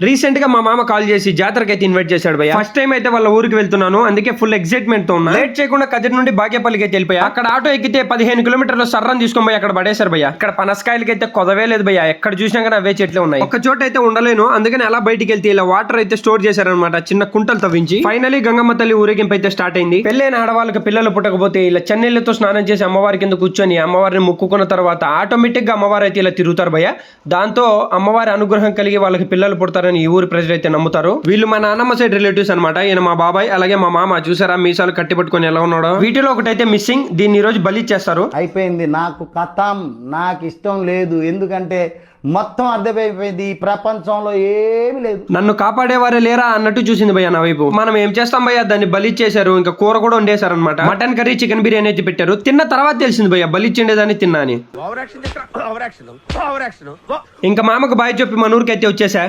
Recent గా మా మామ కాల్ చేసి జాతరకి అయితే ఇన్వైట్ చేశాడు భయ్య. ఫస్ట్ టైం అయితే వాళ్ళ ఊరికి వెళ్తున్నాను, అందుకే ఫుల్ ఎక్సైట్మెంట్ తో ఉన్నా. లేట్ చేయకుండా కదిరి నుండి బాగేపల్లికి అయితే వెళ్ళిపోయా. అక్కడ ఆటో ఎక్కితే 15 కిలోమీటర్ల సర్రని తీసుకొని పోయి అక్కడ పడేశారు భయ్య. ఇక్కడ పనసకాయలకి అయితే కొదవే లేదు భయ్య, ఎక్కడ చూసినా కానీ అవే చెట్లే ఉన్నాయి. ఒక చోట అయితే ఉండలేను, అందుకని అలా బయటికి వెళ్తే ఇలా వాటర్ అయితే స్టోర్ చేశారనమాట, చిన్న కుంటలు తవ్వించి. ఫైనలీ గంగమ్మ తల్లి ఊరేగింపు అయితే స్టార్ట్ అయింది. పెళ్ళైన ఆడవాళ్ళకి పిల్లలు పుట్టకపోతే ఇలా చన్నీళ్లతో స్నానం చేసి అమ్మవారి కింద కూర్చొని అమ్మవారిని ముక్కుకున్న తర్వాత ఆటోమేటిక్ గా అమ్మవారు అయితే ఇలా తిరుగుతారు భయ్య. దాంతో అమ్మవారి అనుగ్రహం కలిగి వాళ్ళకి పిల్లలు పుడతారని ఈ ఊరి ప్రజలైతే నమ్ముతారు. వీళ్ళు మా నాన్నమ్మ సైడ్ రిలేటివ్స్ అనమాట. ఈయన మా బాబాయ్, అలాగే మా మామ. చూసారా మీసాలు కట్టి పట్టుకొని ఎలా ఉన్నాడో. వీటిలో ఒకటైతే మిస్సింగ్, దీన్ని ఈ రోజు బలి చేస్తారు. అయిపోయింది, నాకు కథం, నాకు ఇష్టం లేదు. ఎందుకంటే మొత్తం అర్థమైపోయింది, ఈ ప్రపంచంలో ఏమి లేదు. నన్ను కాపాడేవారే లేరా అన్నట్టు చూసింది భయ్య నా వైపు. మనం ఏం చేస్తాం భయ్య, దాన్ని బలిచ్చేశారు. ఇంకా కూర కూడా వండేశారు అనమాట. మటన్ కర్రీ, చికెన్ బిర్యానీ అయితే పెట్టారు. తిన్న తర్వాత తెలిసింది భయ్య బలిచ్చిండేదాన్ని తిన్నా అని. ఇంకా మామకు బాయ్ చెప్పి మన ఊరికి అయితే వచ్చేసా.